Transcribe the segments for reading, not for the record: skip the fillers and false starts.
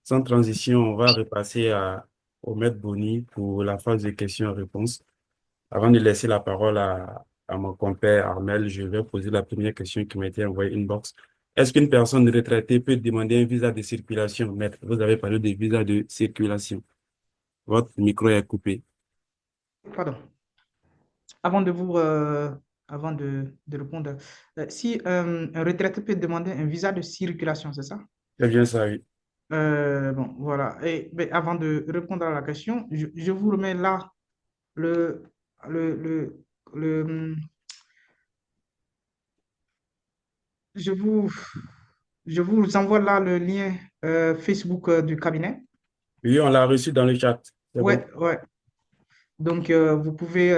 Sans transition, on va repasser au maître Boni pour la phase de questions-réponses. Avant de laisser la parole à mon compère Armel, je vais poser la première question qui m'a été envoyée inbox. Est-ce qu'une personne retraitée peut demander un visa de circulation? Maître, vous avez parlé de visa de circulation. Votre micro est coupé. Pardon. Avant de vous, avant de répondre, si un retraité peut demander un visa de circulation, c'est ça? C'est bien ça, oui. Bon, voilà. Et ben, avant de répondre à la question, je vous remets là le, le, le, le- je vous, je vous envoie là le lien Facebook du cabinet. Oui, on l'a reçu dans le chat. C'est bon. Ouais, ouais. Donc, vous pouvez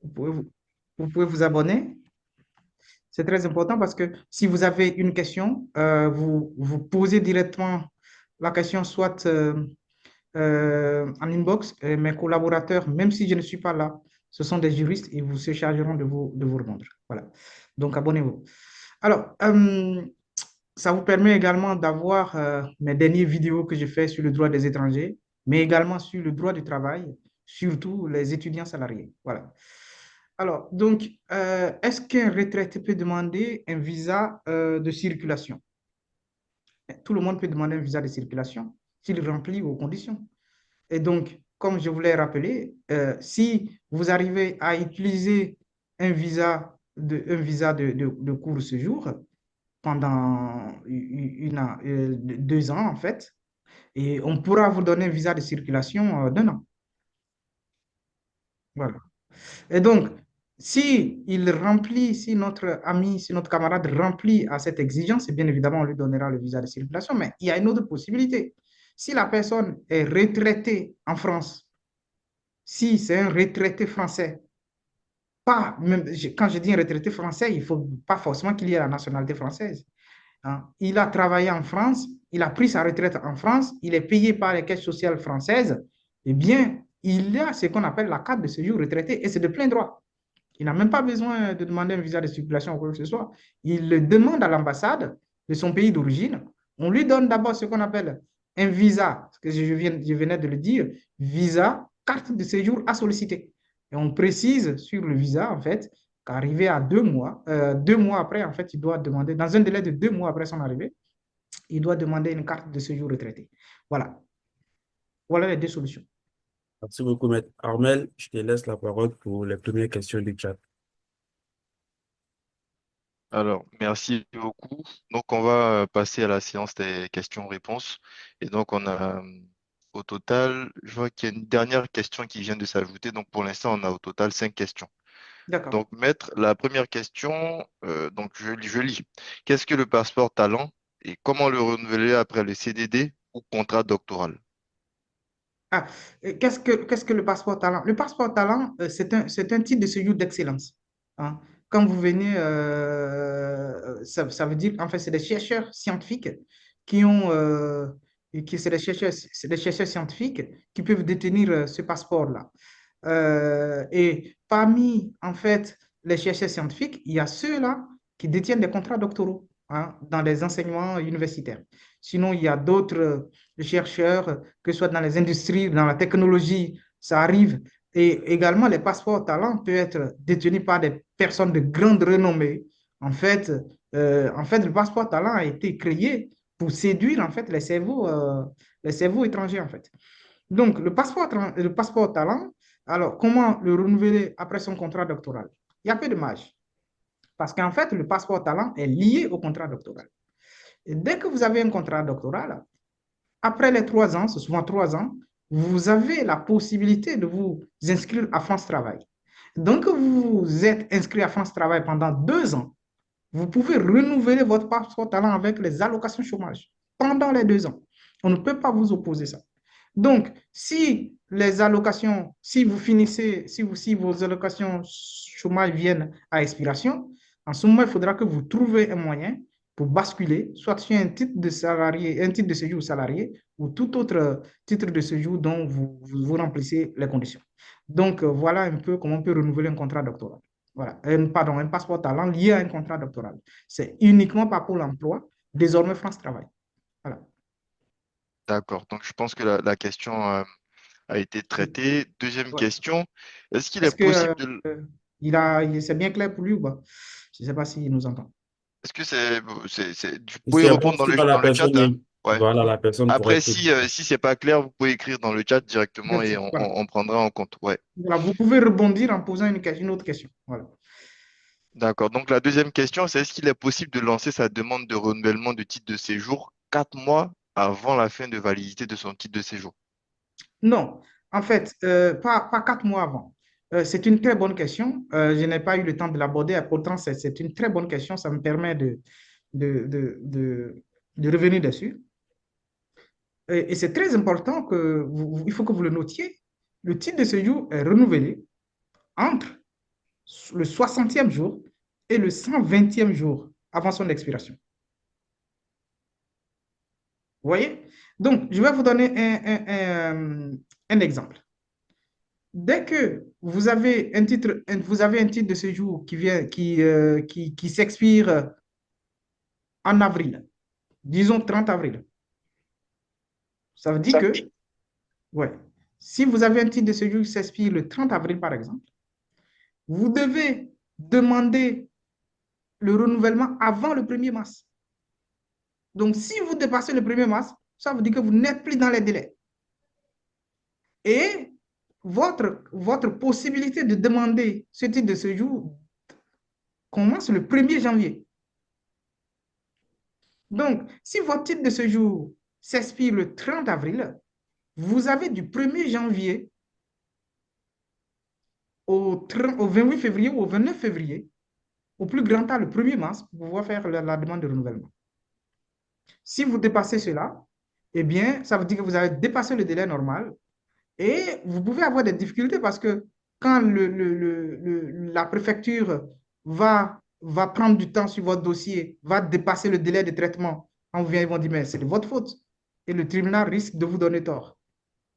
vous, vous pouvez vous abonner. C'est très important parce que si vous avez une question, vous posez directement la question soit en inbox. Et mes collaborateurs, même si je ne suis pas là, ce sont des juristes et vous se chargeront de vous répondre. Voilà. Donc, abonnez-vous. Alors, ça vous permet également d'avoir mes dernières vidéos que j'ai fait sur le droit des étrangers, mais également sur le droit du travail, surtout les étudiants salariés. Voilà. Alors, donc, est-ce qu'un retraité peut demander un visa de circulation? Tout le monde peut demander un visa de circulation s'il remplit vos conditions. Et donc, comme je vous l'ai rappelé, si vous arrivez à utiliser un visa de court séjour pendant 2 ans, en fait, et on pourra vous donner un visa de circulation d'1 an. Voilà. Et donc, si notre ami, si notre camarade remplit à cette exigence, et bien évidemment, on lui donnera le visa de circulation. Mais il y a une autre possibilité. Si la personne est retraitée en France, si c'est un retraité français, pas, même, quand je dis un retraité français, il ne faut pas forcément qu'il y ait la nationalité française, hein. Il a travaillé en France, il a pris sa retraite en France, il est payé par les caisses sociales françaises, eh bien, il a ce qu'on appelle la carte de séjour retraité et c'est de plein droit. Il n'a même pas besoin de demander un visa de circulation ou quoi que ce soit. Il le demande à l'ambassade de son pays d'origine. On lui donne d'abord ce qu'on appelle un visa, ce que je venais de le dire, visa, carte de séjour à solliciter. Et on précise sur le visa, en fait, qu'arrivé à 2 mois, 2 mois après, en fait, il doit demander, dans un délai de 2 mois après son arrivée, il doit demander une carte de séjour retraité. Voilà. Voilà les deux solutions. Merci beaucoup, maître Armel. Je te laisse la parole pour les premières questions du chat. Alors, merci beaucoup. Donc, on va passer à la séance des questions-réponses. Et donc, on a au total, je vois qu'il y a une dernière question qui vient de s'ajouter. Donc, pour l'instant, on a au total 5 questions. D'accord. Donc, maître, la première question, donc je lis. Qu'est-ce que le passeport talent et comment le renouveler après le CDD ou contrat doctoral? Ah, qu'est-ce que le passeport talent? Le passeport talent, c'est un titre de séjour d'excellence, hein. Quand vous venez, ça veut dire, en fait, c'est des chercheurs scientifiques qui ont, c'est des chercheurs scientifiques qui peuvent détenir ce passeport-là. Et parmi, en fait, les chercheurs scientifiques, il y a ceux-là qui détiennent des contrats doctoraux, hein, dans les enseignements universitaires. Sinon, il y a d'autres chercheurs, que ce soit dans les industries, dans la technologie, ça arrive. Et également, les passeports talents peuvent être détenus par des personnes de grande renommée. En fait, le passeport talent a été créé pour séduire en fait les cerveaux étrangers en fait. Donc, le passeport talent, alors comment le renouveler après son contrat doctoral? Il y a peu de marge parce qu'en fait, le passeport talent est lié au contrat doctoral. Et dès que vous avez un contrat doctoral, après les 3 ans, c'est souvent 3 ans, vous avez la possibilité de vous inscrire à France Travail. Donc, vous êtes inscrit à France Travail pendant 2 ans. Vous pouvez renouveler votre passeport talent avec les allocations chômage pendant les 2 ans. On ne peut pas vous opposer ça. Donc, si vous finissez, si vos allocations chômage viennent à expiration, en ce moment, il faudra que vous trouviez un moyen pour basculer, soit sur un titre de salarié, un titre de séjour salarié ou tout autre titre de séjour dont vous remplissez les conditions. Donc, voilà un peu comment on peut renouveler un contrat doctoral. Voilà, pardon, un passeport talent lié à un contrat doctoral. C'est uniquement par Pôle emploi, désormais France Travail. Voilà. D'accord. Donc, je pense que la question a été traitée. Deuxième Ouais. question, est-ce qu'il est Est-ce que possible de... c'est bien clair pour lui ou pas? Je ne sais pas s'il nous entend. Est-ce que vous pouvez C'est bon, répondre si dans le chat, hein? Ouais. voilà, la personne pourrait Après, poser. si c'est pas clair, vous pouvez écrire dans le chat directement et Voilà. on prendra en compte. Ouais. Voilà. Vous pouvez rebondir en posant une autre question. Voilà. D'accord. Donc, la deuxième question, c'est est-ce qu'il est possible de lancer sa demande de renouvellement de titre de séjour 4 mois avant la fin de validité de son titre de séjour? Non, en fait, pas 4 mois avant. C'est une très bonne question. Je n'ai pas eu le temps de l'aborder. Pourtant, c'est une très bonne question. Ça me permet de, de, de, de revenir dessus. Et c'est très important il faut que vous le notiez. Le titre de séjour est renouvelé entre le 60e jour et le 120e jour avant son expiration. Vous voyez? Donc, je vais vous donner un exemple. Dès que vous avez un titre de séjour qui s'expire en avril, disons 30 avril, ça veut dire que, ouais, si vous avez un titre de séjour qui s'expire le 30 avril, par exemple, vous devez demander le renouvellement avant le 1er mars. Donc, si vous dépassez le 1er mars, ça veut dire que vous n'êtes plus dans les délais. Et votre possibilité de demander ce titre de séjour commence le 1er janvier. Donc, si votre titre de séjour s'expire le 30 avril, vous avez du 1er janvier au 28 février ou au 29 février, au plus grand tard le 1er mars, pour pouvoir faire la demande de renouvellement. Si vous dépassez cela, eh bien, ça veut dire que vous avez dépassé le délai normal et vous pouvez avoir des difficultés parce que quand la préfecture va prendre du temps sur votre dossier, va dépasser le délai de traitement, on vient, ils vont dire, mais c'est de votre faute. Et le tribunal risque de vous donner tort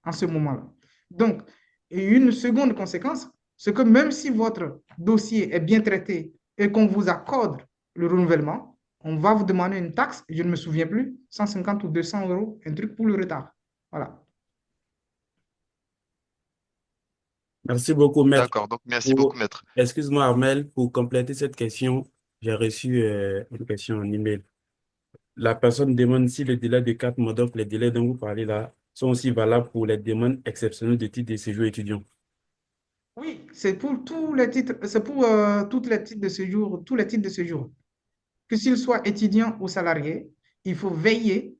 en ce moment-là. Donc, et une seconde conséquence, c'est que même si votre dossier est bien traité et qu'on vous accorde le renouvellement, on va vous demander une taxe, je ne me souviens plus, 150 ou 200 euros, un truc pour le retard. Voilà. Merci beaucoup, maître. D'accord. Donc, merci beaucoup, maître. Excuse-moi, Armel, pour compléter cette question, j'ai reçu une question en email. La personne demande si les délais de 4 mois, donc les délais dont vous parlez là, sont aussi valables pour les demandes exceptionnelles de titre de séjour étudiant. Oui, c'est pour tous les titres, c'est pour tous les titres de séjour, tous les titres de séjour. Que s'ils soient étudiants ou salariés, il faut veiller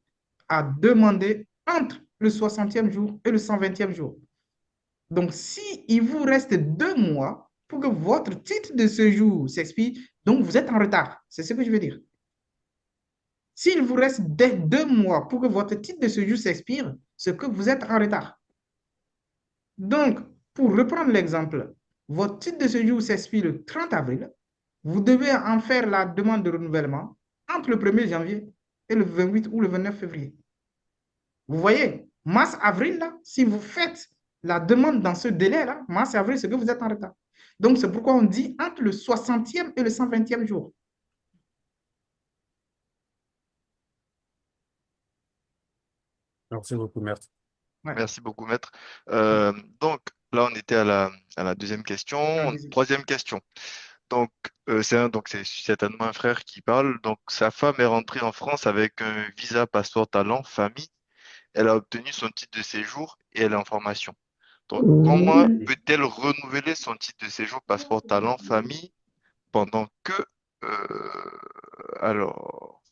à demander entre le 60e jour et le 120e jour. Donc, si il vous reste 2 mois pour que votre titre de séjour s'expire, donc vous êtes en retard. C'est ce que je veux dire. S'il vous reste 2 mois pour que votre titre de séjour s'expire, c'est que vous êtes en retard. Donc, pour reprendre l'exemple, votre titre de séjour s'expire le 30 avril. Vous devez en faire la demande de renouvellement entre le 1er janvier et le 28 ou le 29 février. Vous voyez, mars-avril, là, si vous faites la demande dans ce délai-là, mars-avril, c'est que vous êtes en retard. Donc, c'est pourquoi on dit entre le 60e et le 120e jour. Merci beaucoup, maître. Ouais. Merci beaucoup, maître. Donc, là, on était à la deuxième question. Troisième question. Donc, c'est certainement un frère qui parle. Donc, sa femme est rentrée en France avec un visa passeport talent famille. Elle a obtenu son titre de séjour et elle est en formation. Donc, comment peut-elle renouveler son titre de séjour passeport talent famille pendant que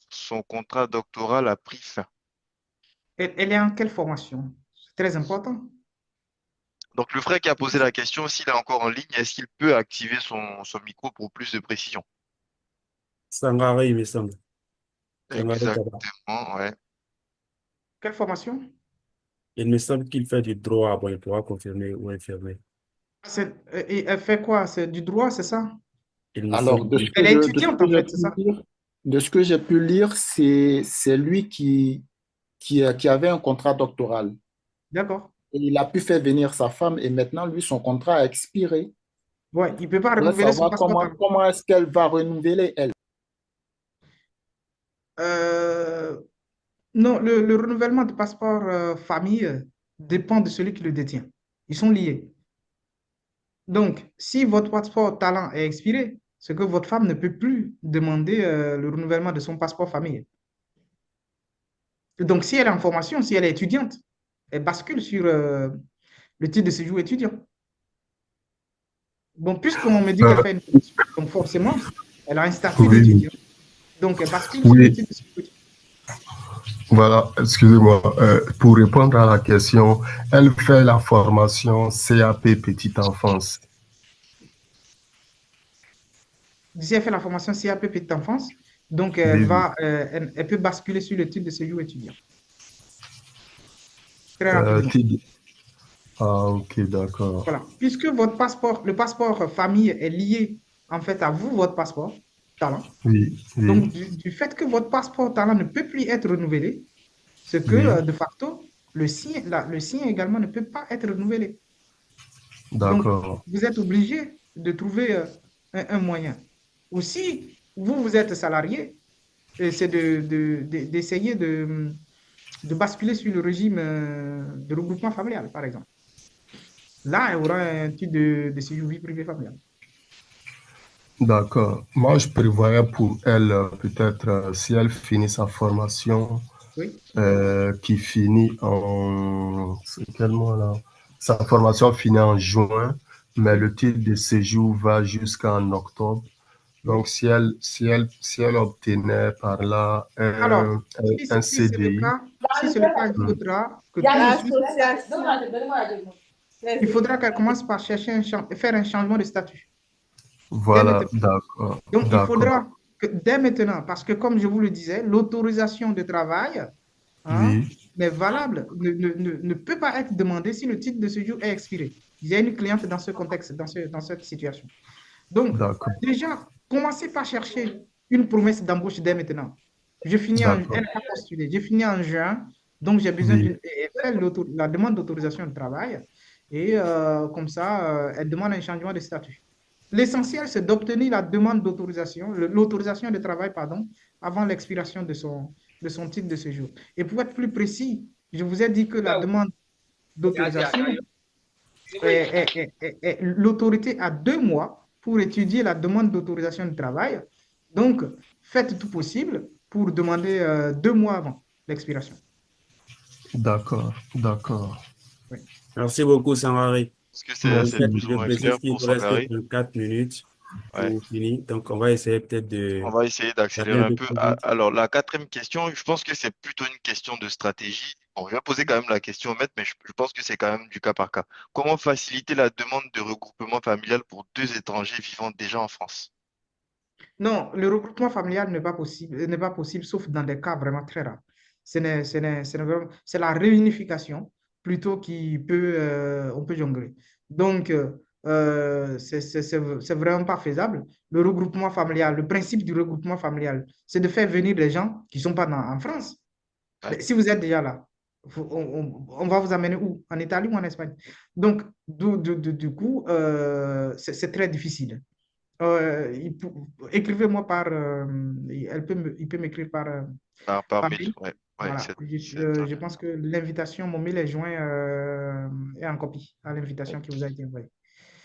son contrat doctoral a pris fin? Elle est en quelle formation? C'est très important. Donc, le frère qui a posé la question, s'il est encore en ligne, est-ce qu'il peut activer son micro pour plus de précision? Sangaré, il me semble. Sangaré Kaba. Exactement, ouais. Quelle formation? Il me semble qu'il fait du droit. Bon, il pourra confirmer ou infirmer. Et elle fait quoi? C'est du droit, c'est ça? Il me Alors, semble. Elle est étudiante, en fait, c'est ça? de ce que j'ai pu lire, c'est lui qui avait un contrat doctoral. D'accord. Et il a pu faire venir sa femme et maintenant, lui, son contrat a expiré. Ouais, il ne peut pas Je voudrais renouveler son savoir passeport. comment est-ce qu'elle va renouveler, elle. Euh, Non, le renouvellement de passeport famille dépend de celui qui le détient. Ils sont liés. Donc, si votre passeport talent est expiré, c'est que votre femme ne peut plus demander le renouvellement de son passeport famille. Donc, si elle est en formation, si elle est étudiante, elle bascule sur le titre de séjour étudiant. Bon, puisqu'on me dit qu'elle Euh, fait une formation, donc forcément, elle a un statut oui, d'étudiant. Donc, elle bascule sur le oui, titre de séjour étudiant. voilà, excusez-moi. Pour répondre à la question, elle fait la formation CAP Petite Enfance. Si elle fait la formation CAP petite enfance, donc Oui, oui. elle peut basculer sur le titre de séjour étudiant très Euh, rapidement. Tid- ah, ok, d'accord. Voilà. Puisque votre passeport, le passeport famille est lié en fait à vous, votre passeport talent. Oui, oui, Donc, du fait que votre passeport talent ne peut plus être renouvelé, c'est que oui, de facto, le sien également ne peut pas être renouvelé. Donc, d'accord. vous êtes obligé de trouver un moyen. Ou si vous, vous êtes salarié, c'est d'essayer de basculer sur le régime de regroupement familial, par exemple. Là, il y aura un type de séjour vie privée familiale. D'accord. Moi, je prévoyais pour elle, peut-être, si elle finit sa formation, Oui. qui finit c'est quel mois là? Sa formation finit en juin, mais Oui. le titre de séjour va jusqu'en octobre. Oui. Donc, si elle obtenait par là Alors, un si c'est le CDI, cas, si c'est le cas, il hmm, faudra que tout de suite, il faudra qu'elle commence par chercher faire un changement de statut dès voilà, maintenant. d'accord, Donc, il d'accord. faudra que dès maintenant, parce que comme je vous le disais, l'autorisation de travail hein, Oui, n'est valable, ne peut pas être demandée si le titre de séjour est expiré. Il y a une cliente dans ce contexte, dans cette situation. Donc, d'accord, déjà, commencez par chercher une promesse d'embauche dès maintenant. Elle d'accord. n'a pas postulé, j'ai fini en juin, donc j'ai besoin Oui, d'une, elle fait la demande d'autorisation de travail et comme ça, elle demande un changement de statut. L'essentiel, c'est d'obtenir la demande d'autorisation, l'autorisation de travail, pardon, avant l'expiration de son titre de séjour. Et pour être plus précis, je vous ai dit que la demande d'autorisation, l'autorité a 2 mois pour étudier la demande d'autorisation de travail. Donc, faites tout possible pour demander 2 mois avant l'expiration. d'accord, d'accord. Oui. Merci beaucoup, Sanwari. Est-ce que c'est Merci plus ou Je moins précise clair qu'il pour nous reste Sangaré? 4 minutes Ouais. pour finir. Donc, on va essayer peut-être On de va essayer d'aller d'accélérer un un peu peu. plus Ah, vite. alors, la quatrième question, je pense que c'est plutôt une question de stratégie. Bon, je vais poser quand même la question au maître, mais je pense que c'est quand même du cas par cas. Comment faciliter la demande de regroupement familial pour deux étrangers vivant déjà en France? Non, le regroupement familial n'est pas possible, sauf dans des cas vraiment très rares. C'est la réunification plutôt on peut jongler. Donc, c'est vraiment pas faisable. Le regroupement familial, le principe du regroupement familial, c'est de faire venir des gens qui ne sont pas en France. Ouais. Mais si vous êtes déjà là, on va vous amener où? En Italie ou en Espagne? Donc, du coup, c'est très difficile. Écrivez-moi il peut m'écrire Par par mail, mail. ouais. Ouais, Voilà. ça. Je pense que l'invitation, mon mail est joint, est en copie à l'invitation qui vous a été envoyée.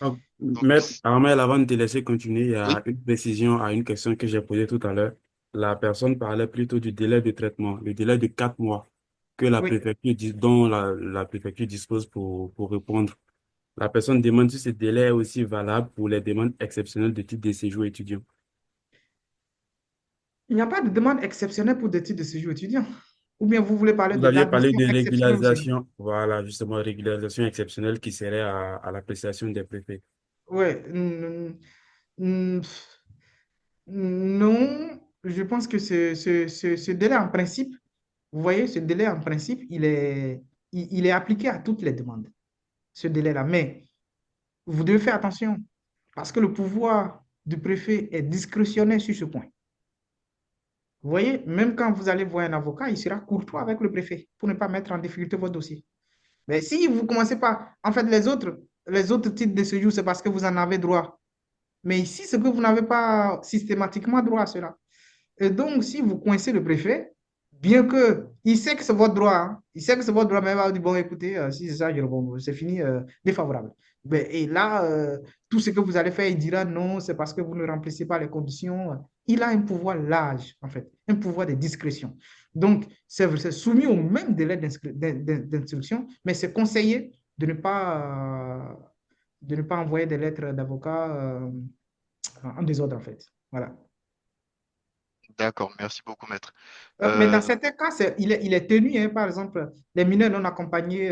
Donc, Donc, Maître Armel, avant de te laisser continuer, il y oui. a une précision à une question que j'ai posée tout à l'heure. La personne parlait plutôt du délai de traitement, le délai de 4 mois que Oui. dont la préfecture dispose pour répondre. La personne demande si ce délai est aussi valable pour les demandes exceptionnelles de titre de séjour étudiant. Il n'y a pas de demande exceptionnelle pour des titres de séjour étudiant. Ou bien vous voulez parler Vous de aviez parlé l'admission de exceptionnelle au Sénégal. régularisation, voilà, justement, régularisation exceptionnelle qui serait à l'appréciation des préfets. Oui. Non, je pense que ce délai en principe, vous voyez, ce délai en principe, il est appliqué à toutes les demandes, ce délai-là. Mais vous devez faire attention parce que le pouvoir du préfet est discrétionnaire sur ce point. Vous voyez, même quand vous allez voir un avocat, il sera courtois avec le préfet pour ne pas mettre en difficulté votre dossier. Mais si vous commencez par, en fait, les autres titres de séjour, c'est parce que vous en avez droit. Mais ici, c'est que vous n'avez pas systématiquement droit à cela. Et donc, si vous coincez le préfet, bien que il sait que c'est votre droit, hein. Il sait que c'est votre droit, mais il va dire, bon, écoutez, si c'est ça, je réponds, c'est fini, défavorable. Et là, tout ce que vous allez faire, il dira non, c'est parce que vous ne remplissez pas les conditions. Il a un pouvoir large, en fait, un pouvoir de discrétion. Donc, c'est soumis au même délai d'instruction, mais c'est conseillé de ne pas envoyer des lettres d'avocat en désordre, en fait. Voilà. D'accord, merci beaucoup, maître. Mais dans Euh, certains cas, il est tenu, hein, par exemple, les mineurs non accompagnés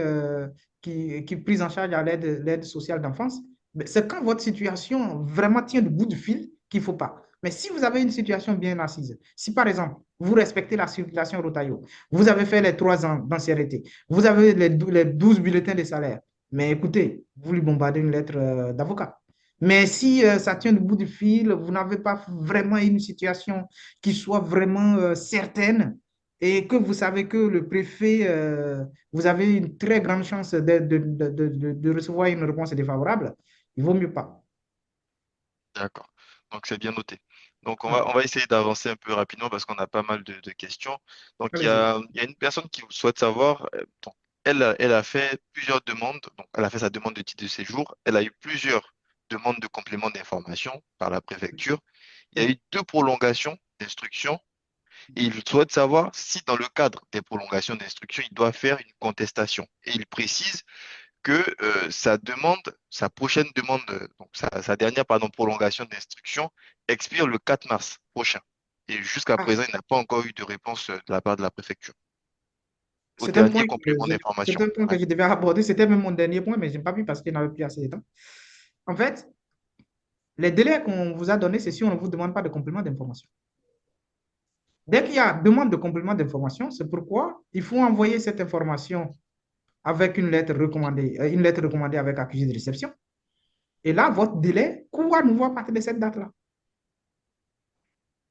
qui pris en charge à l'aide sociale d'enfance. Mais c'est quand votre situation vraiment tient le bout du fil qu'il ne faut pas. Mais si vous avez une situation bien assise, si par exemple, vous respectez la circulation Rotaillot, vous avez fait les 3 ans d'ancienneté, vous avez les 12 bulletins de salaire, mais écoutez, vous lui bombardez une lettre d'avocat. Mais si ça tient le bout du fil, vous n'avez pas vraiment une situation qui soit vraiment certaine et que vous savez que le préfet, vous avez une très grande chance de recevoir une réponse défavorable, il vaut mieux pas. d'accord, donc c'est bien noté. Donc on Ouais. va essayer d'avancer un peu rapidement parce qu'on a pas mal de questions. Donc Allez-y. il y a une personne qui souhaite savoir, donc, elle a fait plusieurs demandes, donc elle a fait sa demande de titre de séjour, elle a eu plusieurs demandes de complément d'information par la préfecture. Il y a Oui. eu 2 prolongations d'instruction et il souhaite savoir si dans le cadre des prolongations d'instruction, il doit faire une contestation. Et il précise que sa prochaine demande, donc sa dernière pardon, prolongation d'instruction expire le 4 mars prochain. Et jusqu'à Ah, présent, il n'a pas encore eu de réponse de la part de la préfecture. Au c'est un dernier point complément c'est d'information. un point que Ouais. je devais aborder. C'était même mon dernier point, mais je n'ai pas pu parce qu'il n'avait plus assez de temps. En fait, les délais qu'on vous a donnés, c'est si on ne vous demande pas de complément d'information. Dès qu'il y a demande de complément d'information, c'est pourquoi il faut envoyer cette information avec une lettre recommandée avec accusé de réception. Et là, votre délai court à nouveau à partir de cette date-là.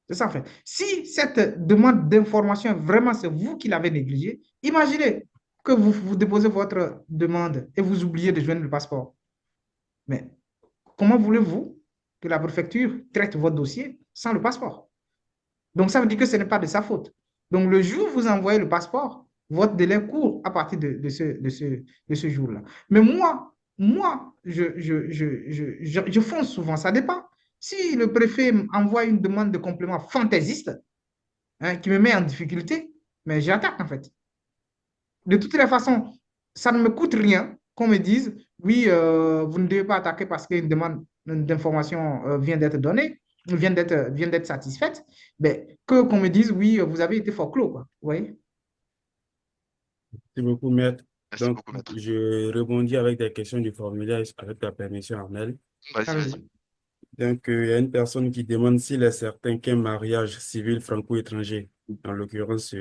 C'est ça, en fait. Si cette demande d'information, vraiment, c'est vous qui l'avez négligée, imaginez que vous déposez votre demande et vous oubliez de joindre le passeport. Mais comment voulez-vous que la préfecture traite votre dossier sans le passeport? Donc, ça veut dire que ce n'est pas de sa faute. Donc, le jour où vous envoyez le passeport, votre délai court à partir de ce jour-là. Mais moi, je fonce souvent, ça dépend. Si le préfet envoie une demande de complément fantaisiste, hein, qui me met en difficulté, mais j'attaque en fait. De toutes les façons, ça ne me coûte rien qu'on me dise, oui, vous ne devez pas attaquer parce qu'une demande d'information vient d'être donnée, vient d'être satisfaite, mais qu'on me dise, oui, vous avez été forclos, quoi. Vous voyez? Merci beaucoup, maître. Merci Donc, beaucoup, maître. je rebondis avec des questions du formulaire avec ta permission, Armel. Vas-y, vas-y. Allez-y. Donc, il y a une personne qui demande s'il est certain qu'un mariage civil franco-étranger, en l'occurrence,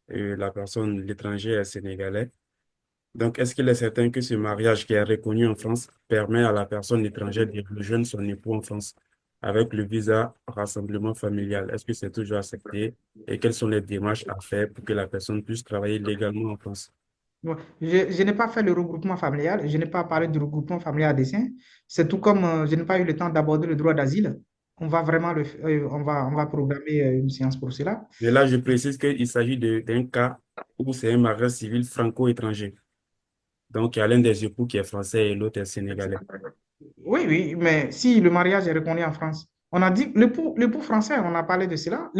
la personne, l'étranger est sénégalais. Donc, est-ce qu'il est certain que ce mariage qui est reconnu en France permet à la personne étrangère de rejoindre son époux en France avec le visa rassemblement familial? Est-ce que c'est toujours accepté? Et quelles sont les démarches à faire pour que la personne puisse travailler légalement en France? Bon, je n'ai pas fait le regroupement familial, je n'ai pas parlé du regroupement familial à dessein. C'est tout comme je n'ai pas eu le temps d'aborder le droit d'asile. On va vraiment on va programmer une séance pour cela. Mais là, je précise qu'il s'agit d'un cas où c'est un mariage civil franco-étranger. Donc, il y a l'un des époux qui est français et l'autre est sénégalais. Oui, oui, mais si le mariage est reconnu en France, on a dit l'époux français, on a parlé de cela.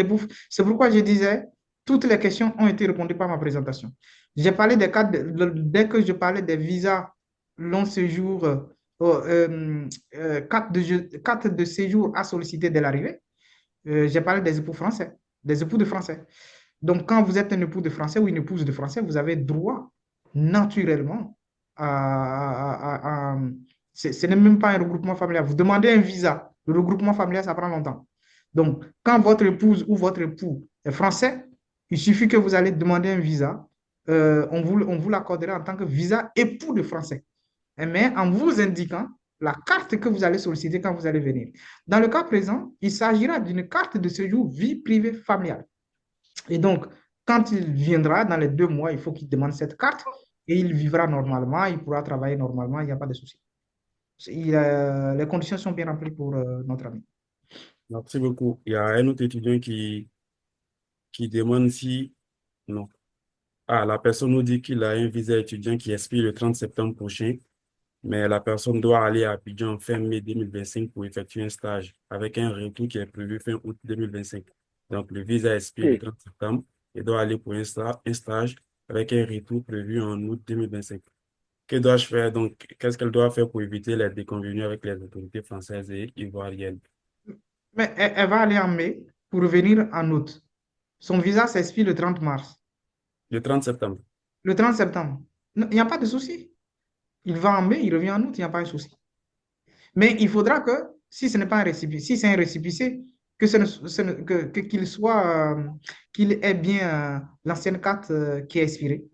C'est pourquoi je disais, toutes les questions ont été répondues par ma présentation. J'ai parlé des cas, dès que je parlais des visas long séjour, carte de séjour à solliciter dès l'arrivée, j'ai parlé des époux français, des époux de français. Donc, quand vous êtes un époux de français ou une épouse de français, vous avez droit naturellement à ce n'est même pas un regroupement familial. Vous demandez un visa. Le regroupement familial, ça prend longtemps. Donc, quand votre épouse ou votre époux est français, il suffit que vous allez demander un visa. On vous l'accordera en tant que visa époux de français. Mais en vous indiquant la carte que vous allez solliciter quand vous allez venir. Dans le cas présent, il s'agira d'une carte de séjour vie privée familiale. Et donc, quand il viendra dans les 2 mois, il faut qu'il demande cette carte et il vivra normalement, il pourra travailler normalement, il n'y a pas de souci. Les conditions sont bien remplies pour notre ami. Merci beaucoup. Il y a un autre étudiant qui demande si Non. Ah, la personne nous dit qu'il a un visa étudiant qui expire le 30 septembre prochain, mais la personne doit aller à Abidjan fin mai 2025 pour effectuer un stage avec un retour qui est prévu fin août 2025. Donc, le visa expire le Ok. 30 septembre et doit aller pour un stage avec un retour prévu en août 2025. Que dois-je faire? Donc, qu'est-ce qu'elle doit faire pour éviter les déconvenues avec les autorités françaises et ivoiriennes? Mais elle va aller en mai pour revenir en août. Son visa s'expire le 30 mars. Le 30 septembre. Le 30 septembre. Non, il n'y a pas de souci. Il va en mai, il revient en août, il n'y a pas de souci. Mais il faudra que, si ce n'est pas un récépissé, si c'est un récépissé, que qu'il soit, qu'il ait bien l'ancienne carte qui est expirée.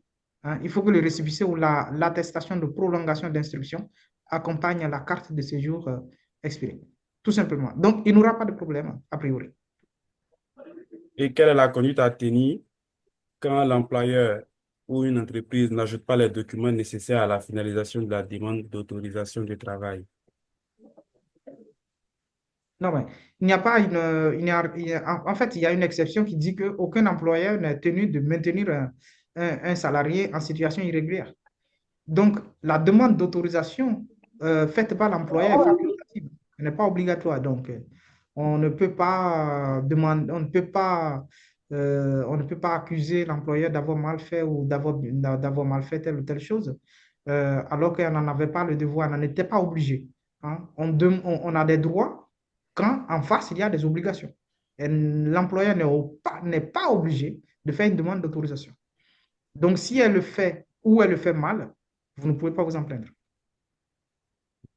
Hein. Il faut que le récépissé ou l'attestation de prolongation d'instruction accompagne la carte de séjour expirée. Tout simplement. Donc, il n'aura pas de problème, a priori. Et quelle est la conduite à tenir quand l'employeur ou une entreprise n'ajoute pas les documents nécessaires à la finalisation de la demande d'autorisation de travail? Non, mais il n'y a pas en fait, il y a une exception qui dit qu'aucun employeur n'est tenu de maintenir un salarié en situation irrégulière. Donc, la demande d'autorisation faite par l'employeur est facultative, elle n'est pas obligatoire. Donc, on ne peut pas demander, on ne peut pas accuser l'employeur d'avoir mal fait ou d'avoir mal fait telle ou telle chose, alors qu'on n'en avait pas le devoir, on n'en était pas obligé. Hein. On a des droits quand en face, il y a des obligations. Et l'employeur n'est pas obligé de faire une demande d'autorisation. Donc, si elle le fait ou elle le fait mal, vous ne pouvez pas vous en plaindre.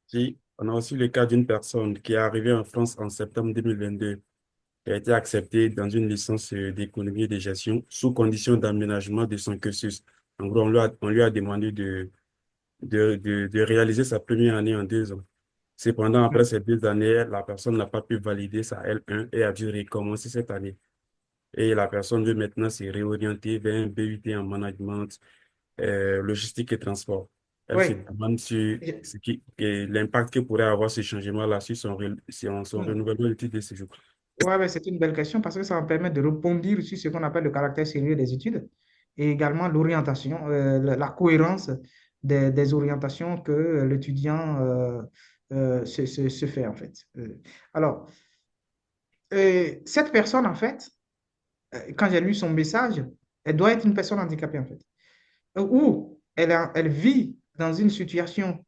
Si, on a aussi le cas d'une personne qui est arrivée en France en septembre 2022, qui a été acceptée dans une licence d'économie et de gestion sous condition d'aménagement de son cursus. En gros, on lui a demandé de réaliser sa première année en 2 ans. Cependant, après ces 2 années, la personne n'a pas pu valider sa L1 et a dû recommencer cette année. Et la personne veut maintenant se réorienter vers un BUT en management, logistique et transport. Elle se Oui. demande sur l'impact que pourrait avoir ce changement-là sur son renouvellement de titre de séjour. Ouais, ouais, c'est une belle question parce que ça va permettre de rebondir sur ce qu'on appelle le caractère sérieux des études et également l'orientation, la cohérence des orientations que l'étudiant se fait en fait. Alors, cette personne en fait, quand j'ai lu son message, elle doit être une personne handicapée en fait, ou elle vit dans une situation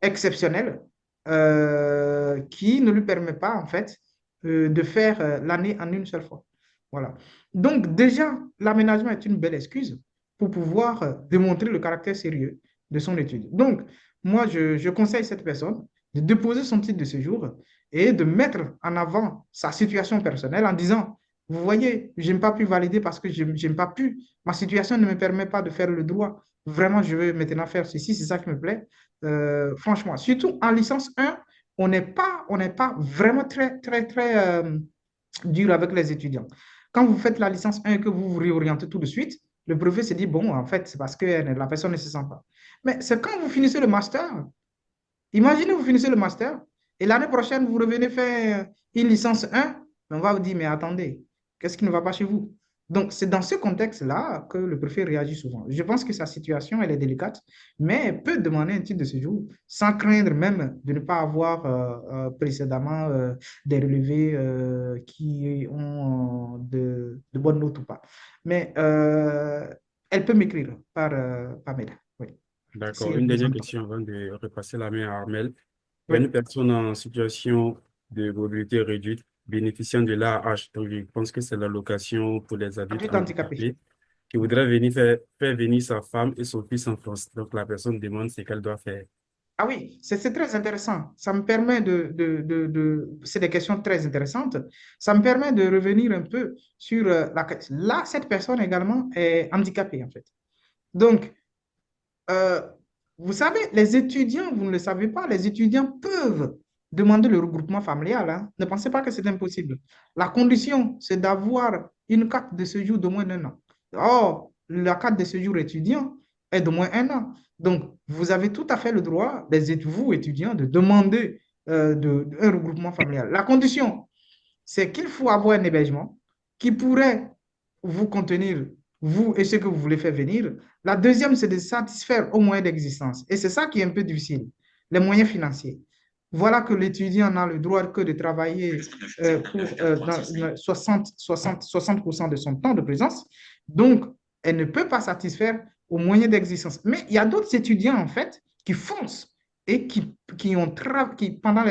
exceptionnelle qui ne lui permet pas, en fait, de faire l'année en une seule fois. Voilà. Donc, déjà, l'aménagement est une belle excuse pour pouvoir démontrer le caractère sérieux de son étude. Donc, moi, je conseille cette personne de déposer son titre de séjour et de mettre en avant sa situation personnelle en disant, vous voyez, je n'ai pas pu valider parce que je n'ai pas pu, ma situation ne me permet pas de faire le droit. Vraiment, je veux maintenant faire ceci, c'est ça qui me plaît. Franchement, surtout en licence 1, on n'est pas vraiment très, très, très dur avec les étudiants. Quand vous faites la licence 1 et que vous vous réorientez tout de suite, le brevet se dit, bon, en fait, c'est parce que la personne ne se sent pas. Mais c'est quand vous finissez le master, imaginez vous finissez le master et l'année prochaine, vous revenez faire une licence 1, on va vous dire, mais attendez, qu'est-ce qui ne va pas chez vous? Donc, c'est dans ce contexte-là que le préfet réagit souvent. Je pense que sa situation, elle est délicate, mais elle peut demander un titre de séjour sans craindre même de ne pas avoir précédemment des relevés qui ont de bonnes notes ou pas. Mais elle peut m'écrire par mail. Oui, si D'accord. elle Une nous dernière entend. question avant de repasser la main à Armel. Il y a Oui, une personne en situation de mobilité réduite bénéficiant de l'AAH, donc je pense que c'est l'allocation pour les adultes adulte handicapé. handicapés, qui voudrait venir faire venir sa femme et son fils en France. Donc la personne demande ce qu'elle doit faire. Ah oui, c'est très intéressant. Ça me permet c'est des questions très intéressantes. Ça me permet de revenir un peu sur là, cette personne également est handicapée en fait. Donc, euh, vous savez, les étudiants, vous ne le savez pas, les étudiants peuvent demander le regroupement familial. Hein. Ne pensez pas que c'est impossible. La condition, c'est d'avoir une carte de séjour de moins d'un an. Or, la carte de séjour étudiant est de moins un an. Donc, vous avez tout à fait le droit, vous étudiants, de demander un regroupement familial. La condition, c'est qu'il faut avoir un hébergement qui pourrait vous contenir vous et ce que vous voulez faire venir. La deuxième, c'est de satisfaire aux moyens d'existence. Et c'est ça qui est un peu difficile, les moyens financiers. Voilà que l'étudiant n'a le droit que de travailler dans 60% de son temps de présence. Donc, elle ne peut pas satisfaire aux moyens d'existence. Mais il y a d'autres étudiants, en fait, qui foncent et pendant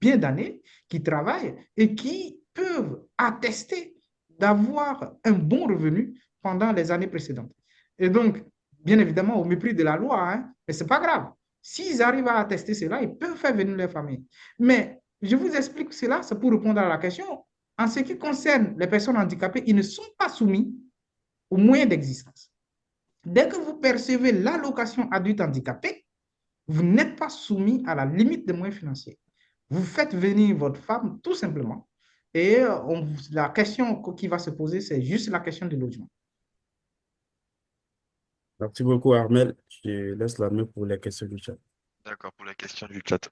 bien d'années, qui travaillent et qui peuvent attester d'avoir un bon revenu pendant les années précédentes. Et donc, bien évidemment, au mépris de la loi, hein, mais ce n'est pas grave. S'ils arrivent à attester cela, ils peuvent faire venir leur famille. Mais je vous explique cela, c'est pour répondre à la question. En ce qui concerne les personnes handicapées, ils ne sont pas soumis aux moyens d'existence. Dès que vous percevez l'allocation adulte handicapé, vous n'êtes pas soumis à la limite des moyens financiers. Vous faites venir votre femme tout simplement. Et la question qui va se poser, c'est juste la question du logement. Merci beaucoup, Armel. Je laisse la main pour les questions du chat. D'accord, pour la question du chat.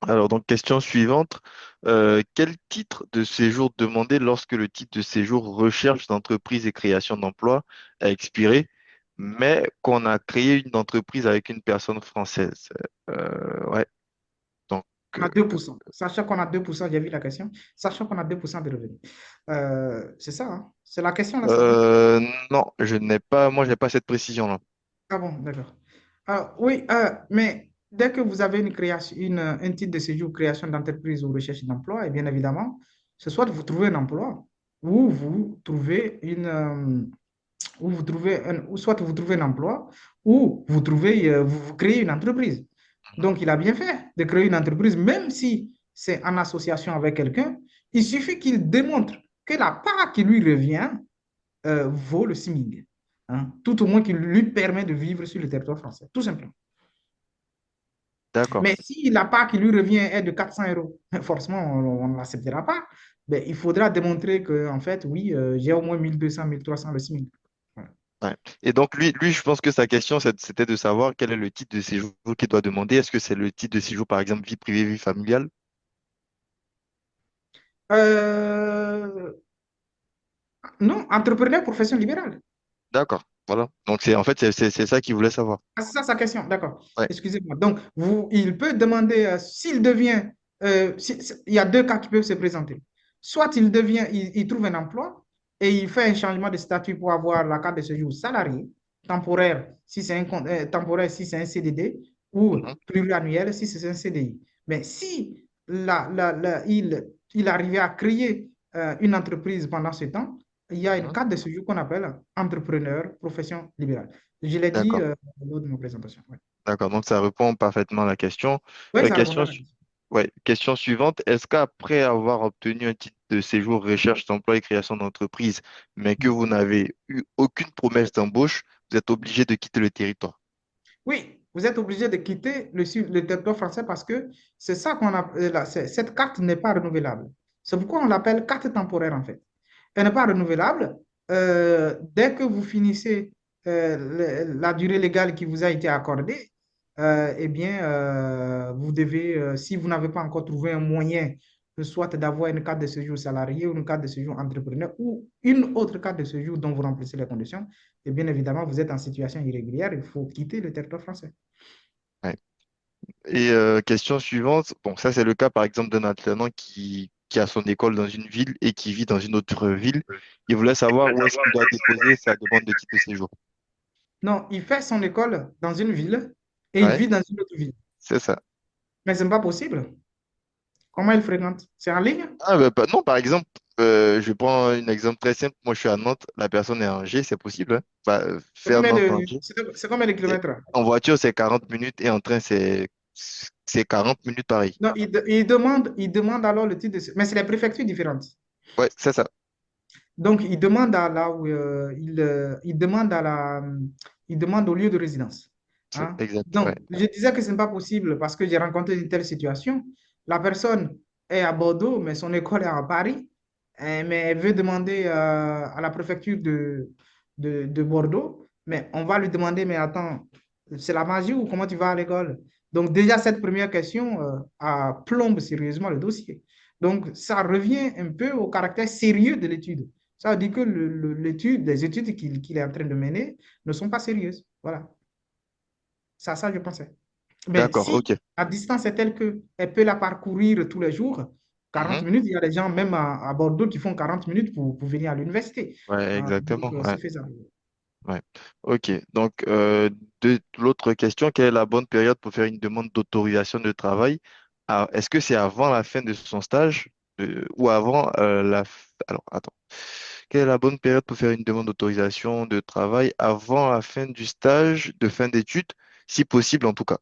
Alors, donc, question suivante. Quel titre de séjour demander lorsque le titre de séjour recherche d'entreprise et création d'emploi a expiré, mais qu'on a créé une entreprise avec une personne française? Ouais, donc, On a 2%. Sachant qu'on a 2%, j'ai vu la question, sachant qu'on a 2% de revenus. C'est ça, hein? C'est la question là, ça? non, moi, je n'ai pas cette précision-là. Ah bon, d'accord. Oui, mais dès que vous avez un titre de séjour, création d'entreprise ou recherche d'emploi, et bien évidemment, c'est soit vous trouvez un emploi ou vous trouvez ou soit vous trouvez un emploi ou vous créez une entreprise. Donc, il a bien fait de créer une entreprise, même si c'est en association avec quelqu'un. Il suffit qu'il démontre que la part qui lui revient vaut le SMIC, hein, tout au moins qui lui permet de vivre sur le territoire français, tout simplement. D'accord. Mais si la part qui lui revient est de 400 euros, forcément, on ne l'acceptera pas. Mais il faudra démontrer que, en fait, oui, j'ai au moins 1200, 1300 le SMIC. Voilà. Ouais. Et donc, lui, je pense que sa question, c'était de savoir quel est le titre de séjour qu'il doit demander. Est-ce que c'est le titre de séjour, par exemple, vie privée, vie familiale? Euh, non, entrepreneur, profession libérale. D'accord. Voilà. Donc, en fait, c'est ça qu'il voulait savoir. Ah, c'est ça sa question, d'accord. Ouais. Excusez-moi. Donc, il peut demander s'il devient, il y a deux cas qui peuvent se présenter. Soit il trouve un emploi et il fait un changement de statut pour avoir la carte de séjour salarié, temporaire si c'est temporaire si c'est un CDD ou Mhm. pluriannuel si c'est un CDI. Mais si il arrivait à créer une entreprise pendant ce temps, il y a une Mhm. carte de séjour qu'on appelle entrepreneur, profession libérale. Je l'ai dit D'accord. lors de ma présentation. Ouais. D'accord. Donc, ça répond parfaitement à la question. Oui, ça répond Question, à la question. ouais. Question suivante. Est-ce qu'après avoir obtenu un titre de séjour recherche d'emploi et création d'entreprise, mais que vous n'avez eu aucune promesse d'embauche, vous êtes obligé de quitter le territoire? Oui, vous êtes obligé de quitter le territoire français parce que c'est ça qu'on a. Cette carte n'est pas renouvelable. C'est pourquoi on l'appelle carte temporaire, en fait. Elle n'est pas renouvelable. Dès que vous finissez la durée légale qui vous a été accordée, eh bien, vous devez, si vous n'avez pas encore trouvé un moyen, soit d'avoir une carte de séjour salarié ou une carte de séjour entrepreneur ou une autre carte de séjour dont vous remplissez les conditions, et bien évidemment, vous êtes en situation irrégulière, il faut quitter le territoire français. Ouais. Et question suivante. Bon, ça, c'est le cas, par exemple, d'un alternant qui a son école dans une ville et qui vit dans une autre ville. Il voulait savoir où est-ce qu'il doit déposer sa demande de titre de séjour. Non, il fait son école dans une ville et il Ouais, vit dans une autre ville. c'est ça. Mais ce n'est pas possible. Comment il fréquente? C'est en ligne? Ah, non, par exemple, je prends un exemple très simple. Moi, je suis à Nantes, la personne est à Angers, c'est possible, hein. Faire Nantes-Angers. C'est combien de Et kilomètres? en voiture, c'est 40 minutes et en train, c'est 40 minutes pareil. Non, il demande alors le titre de. Mais c'est les préfectures différentes. Ouais, c'est ça. Donc, il demande à là où il demande au lieu de résidence. C'est Hein. exact. Ouais. Donc, je disais que ce n'est pas possible parce que j'ai rencontré une telle situation. La personne est à Bordeaux, mais son école est à Paris. Mais elle veut demander à la préfecture de Bordeaux. Mais on va lui demander, mais attends, c'est la magie ou comment tu vas à l'école? Donc, déjà, cette première question plombe sérieusement le dossier. Donc, ça revient un peu au caractère sérieux de l'étude. Ça veut dire que les études qu'il est en train de mener ne sont pas sérieuses. Voilà. Ça, je pensais. Mais D'accord, si ok. la distance est telle qu'elle peut la parcourir tous les jours, 40 Mhm. minutes, il y a des gens même à Bordeaux qui font 40 minutes pour venir à l'université. Ouais, Donc, exactement. Ouais, c'est faisable. ouais. Ok. Donc, l'autre question, quelle est la bonne période pour faire une demande d'autorisation de travail? Est-ce que c'est avant la fin de son stage ou avant Alors, attends. Quelle est la bonne période pour faire une demande d'autorisation de travail avant la fin du stage de fin d'études, si possible en tout cas?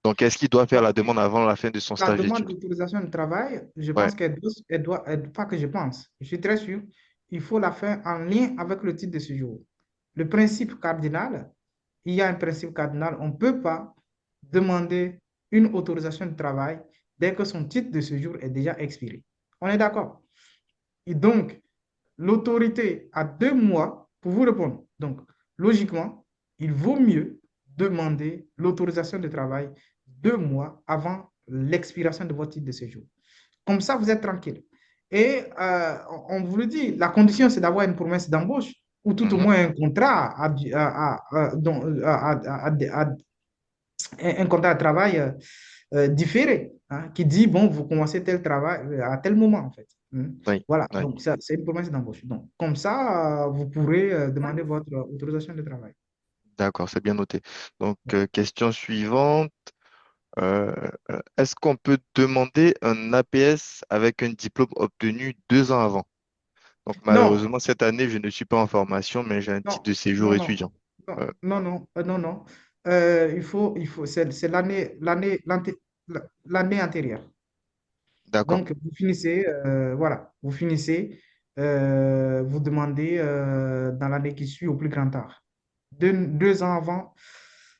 Donc, est-ce qu'il doit faire la demande avant la fin de son La stage demande d'études? d'autorisation de travail, je Ouais, pense pas que je pense, je suis très sûr, il faut la faire en lien avec le titre de séjour. Le principe cardinal, il y a un principe cardinal, on ne peut pas demander une autorisation de travail dès que son titre de séjour est déjà expiré. On est d'accord? Et donc, l'autorité a 2 mois pour vous répondre. Donc, logiquement, il vaut mieux demander l'autorisation de travail 2 mois avant l'expiration de votre titre de séjour. Comme ça, vous êtes tranquille. Et on vous le dit, la condition, c'est d'avoir une promesse d'embauche ou tout au mhm, moins un contrat un contrat de travail différé, hein, qui dit, bon, vous commencez tel travail à tel moment, en fait. oui, Voilà, oui. donc ça, c'est une promesse d'embauche. Donc, comme ça, vous pourrez demander votre autorisation de travail. D'accord, c'est bien noté. Donc, question suivante. Euh, Est-ce qu'on peut demander un APS avec un diplôme obtenu 2 ans avant? Donc, Non, malheureusement, cette année, je ne suis pas en formation, mais j'ai un titre non, de séjour non, non, étudiant. non, Euh, non, non, non, non. C'est l'année antérieure. d'accord, Donc, vous finissez, voilà, vous finissez, vous demandez dans l'année qui suit au plus grand tard. 2 ans avant,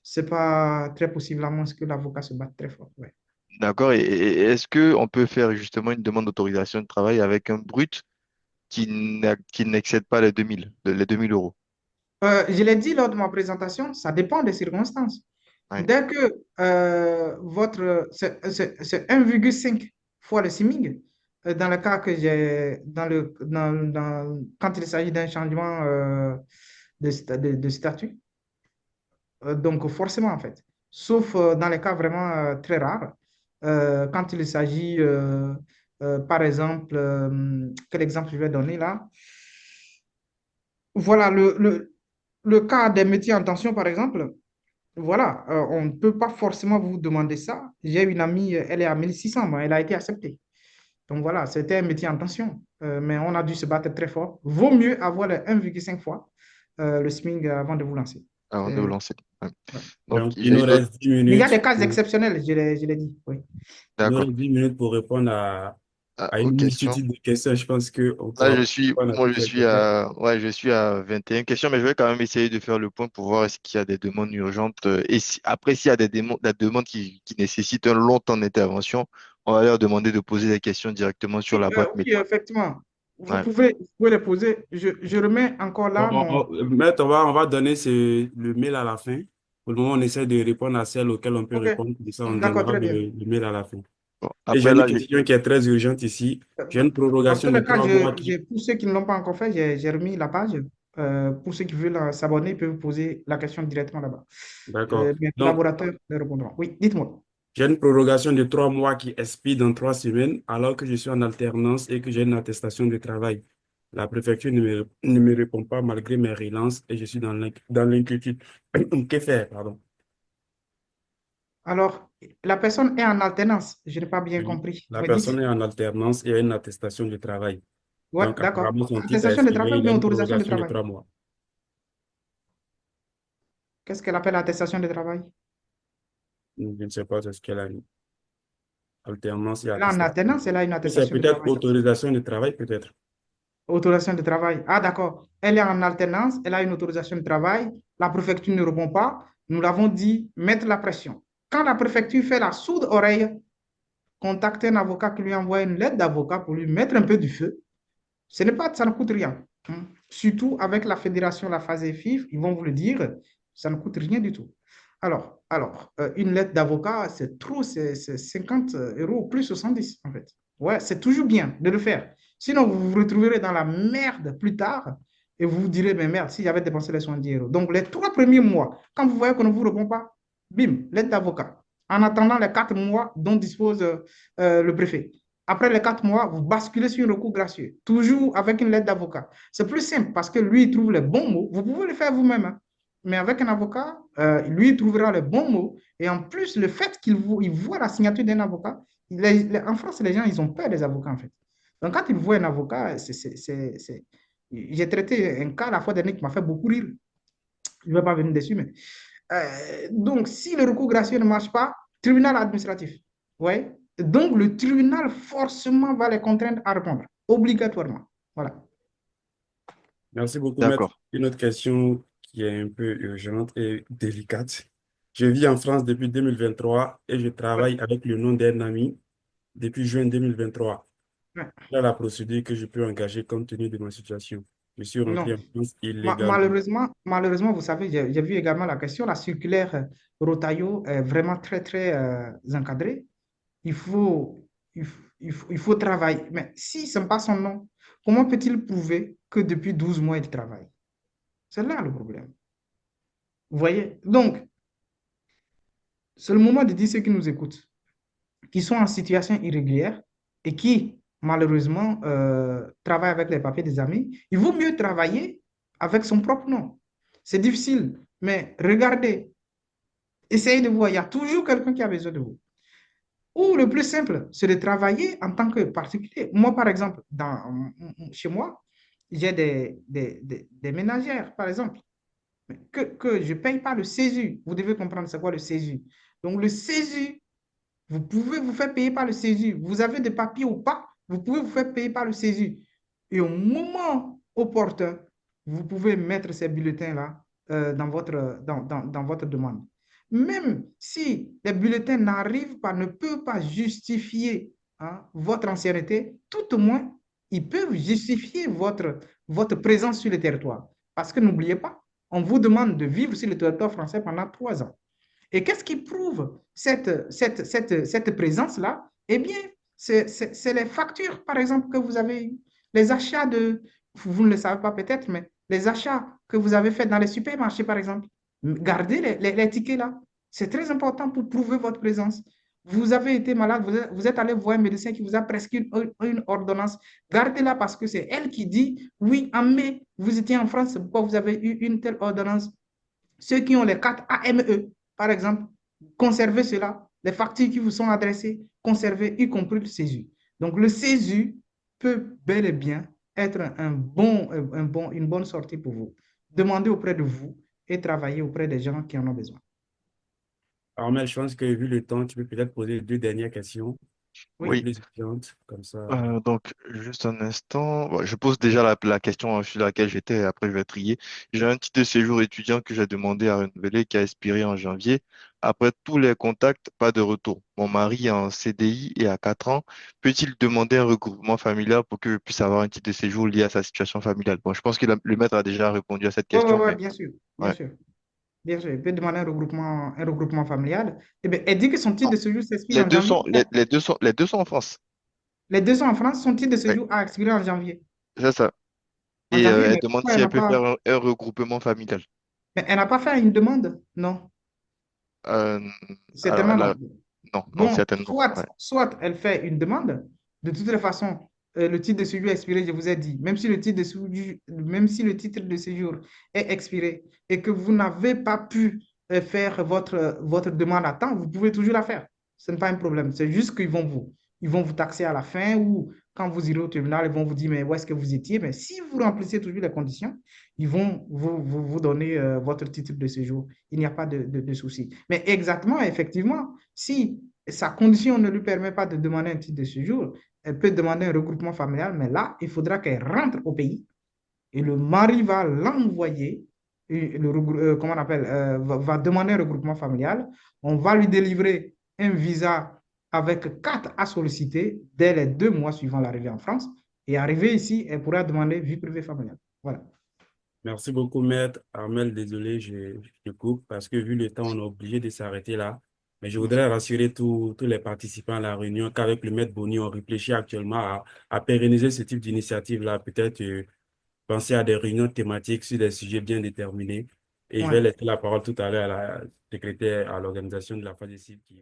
c'est pas très possible, à moins que l'avocat se batte très fort. Ouais. d'accord. Et est-ce que on peut faire justement une demande d'autorisation de travail avec un brut qui n'excède pas les 2000, les 2000 euros? Je l'ai dit lors de ma présentation, ça dépend des circonstances. Oui, Dès que c'est 1,5 fois le SMIC, dans le cas que j'ai, quand il s'agit d'un changement de statut, donc forcément en fait, sauf dans les cas vraiment très rares, quand il s'agit, par exemple, quel exemple je vais donner là? Voilà, le cas des métiers en tension, par exemple. Voilà, on ne peut pas forcément vous demander ça. J'ai une amie, elle est à 1600, moi, elle a été acceptée. Donc voilà, c'était un métier en tension, mais on a dû se battre très fort. Vaut mieux avoir le 1,5 fois le SMIC avant de vous lancer. avant de vous C'est- lancer. Ouais. ouais. Donc, Donc, il il y a nous une autre. reste 10 Mais il y a minutes des cas pour, exceptionnels, je l'ai dit. Oui. il nous D'accord. reste 10 minutes pour répondre à Aux une questions. multitude de questions. Je pense qu'on ne Là, pourra pas répondre à moi, toutes ces questions. je suis à 21 questions, mais je vais quand même essayer de faire le point pour voir est-ce qu'il y a des demandes urgentes. Et après, s'il y a des demandes qui nécessitent un long temps d'intervention, on va leur demander de poser des questions directement sur Oui, la boîte mail. oui, effectivement. Ouais. Vous pouvez les poser. Je remets encore là mon... Maître, on va donner le mail à la fin. Pour le moment, on essaie de répondre à celles auxquelles on peut OK, répondre. Comme ça, on d'accord, donnera très bien. le mail à la fin. Bon. Et j'ai Après, une là, question qui est très urgente ici. J'ai une Dans prorogation tous de les cas, 3 mois pour ceux qui ne l'ont pas encore fait, j'ai remis la page. Pour ceux qui veulent s'abonner, ils peuvent poser la question directement là-bas. D'accord. Mes Donc, collaborateurs les répondront. Oui, dites-moi. j'ai une prorogation de 3 mois qui expire dans 3 semaines, alors que je suis en alternance et que j'ai une attestation de travail. La préfecture ne me répond pas malgré mes relances et je suis dans l'inquiétude. Que faire, pardon? Alors, la personne est en alternance. Je n'ai pas bien Oui. compris. La Mais personne dites. est en alternance et a une attestation de travail. Ouais, Donc, d'accord. apparemment, son titre a Attestation de expiré. travail ou Il a bien une autorisation de prorogation de travail? 3 mois. Qu'est-ce qu'elle appelle attestation de travail? Je ne sais pas ce qu'elle a mis. Alternance et Elle est en attestation. alternance, elle a une Oui, c'est attestation de peut-être travail. autorisation de travail, peut-être. Autorisation de travail. Ah, d'accord. Elle est en alternance, elle a une autorisation de travail. La préfecture ne répond pas. Nous l'avons dit, mettre la pression. Quand la préfecture fait la sourde oreille, contacter un avocat qui lui envoie une lettre d'avocat pour lui mettre un peu du feu. Ça ne coûte rien. Surtout avec la fédération, la phase FIF, ils vont vous le dire, ça ne coûte rien du tout. Alors une lettre d'avocat, c'est trop, c'est 50 euros plus 70 en fait. Ouais, c'est toujours bien de le faire. Sinon, vous vous retrouverez dans la merde plus tard et vous vous direz, mais merde, si j'avais dépensé les 70 €. Donc, les 3 premiers mois, quand vous voyez qu'on ne vous répond pas, bim, l'aide d'avocat. En attendant les 4 mois dont dispose le préfet. Après les 4 mois, vous basculez sur un recours gracieux, toujours avec une lettre d'avocat. C'est plus simple parce que lui, il trouve les bons mots. Vous pouvez le faire vous-même, hein. Mais avec un avocat, lui, il trouvera les bons mots. Et en plus, le fait qu'il voit la signature d'un avocat, en France, les gens, ils ont peur des avocats, en fait. Donc, quand ils voient un avocat, j'ai traité un cas la fois dernière qui m'a fait beaucoup rire. Je ne vais pas venir dessus, mais donc, si le recours gracieux ne marche pas, tribunal administratif. Ouais. Donc, le tribunal forcément va les contraindre à répondre, obligatoirement. Voilà. Merci beaucoup, Maître. D'accord. Une autre question qui est un peu urgente et délicate. Je vis en France depuis 2023 et je Ouais. travaille avec le nom d'un ami depuis juin 2023. Ouais. Quelle est la procédure que je peux engager compte tenu de ma situation? Je suis Non. rentré en France illégalement. Malheureusement, vous savez, j'ai vu également la question, la circulaire Rotaillot est vraiment très, très encadrée. Il faut, il faut travailler. Mais si ce n'est pas son nom, comment peut-il prouver que depuis 12 mois, il travaille? C'est là le problème. Vous voyez? Donc, c'est le moment de dire ceux qui nous écoutent, qui sont en situation irrégulière et qui, malheureusement, travaillent avec les papiers des amis. Il vaut mieux travailler avec son propre nom. C'est difficile, mais regardez, essayez de voir, il y a toujours quelqu'un qui a besoin de vous. Ou le plus simple, c'est de travailler en tant que particulier. Moi, par exemple, chez moi, j'ai des ménagères, par exemple, que je ne paye pas le CESU. Vous devez comprendre c'est quoi le CESU. Donc, le CESU, vous pouvez vous faire payer par le CESU. Vous avez des papiers ou pas, vous pouvez vous faire payer par le CESU. Et au moment opportun, vous pouvez mettre ces bulletins-là dans votre demande. Même si les bulletins n'arrivent pas, ne peuvent pas justifier votre ancienneté, tout au moins, ils peuvent justifier votre présence sur le territoire. Parce que n'oubliez pas, on vous demande de vivre sur le territoire français pendant 3 ans. Et qu'est-ce qui prouve cette présence-là? Eh bien, c'est les factures, par exemple, que vous avez eues, les achats vous ne le savez pas peut-être, mais les achats que vous avez faits dans les supermarchés, par exemple. Gardez les tickets là. C'est très important pour prouver votre présence. Vous avez été malade, vous êtes allé voir un médecin qui vous a prescrit une ordonnance. Gardez-la parce que c'est elle qui dit, oui, en mai, vous étiez en France, c'est pourquoi vous avez eu une telle ordonnance. Ceux qui ont les cartes AME, par exemple, conservez cela. Les factures qui vous sont adressées, conservez, y compris le CESU. Donc, le CESU peut bel et bien être une bonne sortie pour vous. Demandez auprès de vous et travaillez auprès des gens qui en ont besoin. Armel, je pense que vu le temps, tu peux peut-être poser 2 dernières questions, les Oui. Oui. plus urgentes, comme ça. Donc, juste un instant. Bon, je pose déjà la question sur laquelle j'étais, et après je vais trier. J'ai un titre de séjour étudiant que j'ai demandé à renouveler, qui a expiré en janvier. Après tous les contacts, pas de retour. Mon mari est en CDI et à 4 ans. Peut-il demander un regroupement familial pour que je puisse avoir un titre de séjour lié à sa situation familiale? Bon, je pense que le maître a déjà répondu à cette Oui, question, mais bien sûr, bien ouais. sûr. Bien sûr, il peut demander un regroupement familial. Eh bien, elle dit que son titre Non, de séjour s'expire en janvier. les deux sont en France. Les deux sont en France, son titre de Oui, séjour a expiré en janvier. c'est ça. En Et janvier, elle mais demande pourquoi si elle peut faire un regroupement familial. elle n'a pas fait une demande? Non, Euh, alors certainement là, non. non, non, Bon, certainement. Ouais. soit elle fait une demande, de toutes les façons, le titre de séjour est expiré, je vous ai dit, même si le titre de séjour est expiré et que vous n'avez pas pu faire votre demande à temps, vous pouvez toujours la faire. Ce n'est pas un problème. C'est juste ils vont vous taxer à la fin ou quand vous irez au tribunal, ils vont vous dire, mais où est-ce que vous étiez? Mais si vous remplissez toujours les conditions, ils vont vous donner votre titre de séjour. Il n'y a pas de souci. Mais exactement, effectivement, si sa condition ne lui permet pas de demander un titre de séjour, elle peut demander un regroupement familial, mais là, il faudra qu'elle rentre au pays et le mari va l'envoyer, comment on appelle, va demander un regroupement familial. On va lui délivrer un visa avec 4 à solliciter dès les 2 mois suivant l'arrivée en France. Et arrivée ici, elle pourra demander vie privée familiale. Voilà. Merci beaucoup, Maître Armel. Désolé, je coupe parce que vu le temps, on est obligé de s'arrêter là. Mais je voudrais rassurer tous les participants à la réunion qu'avec le maître Boni, on réfléchit actuellement à pérenniser ce type d'initiative-là, peut-être penser à des réunions thématiques sur des sujets bien déterminés. Et je vais Ouais. laisser la parole tout à l'heure à la secrétaire à l'organisation de la phase de cible qui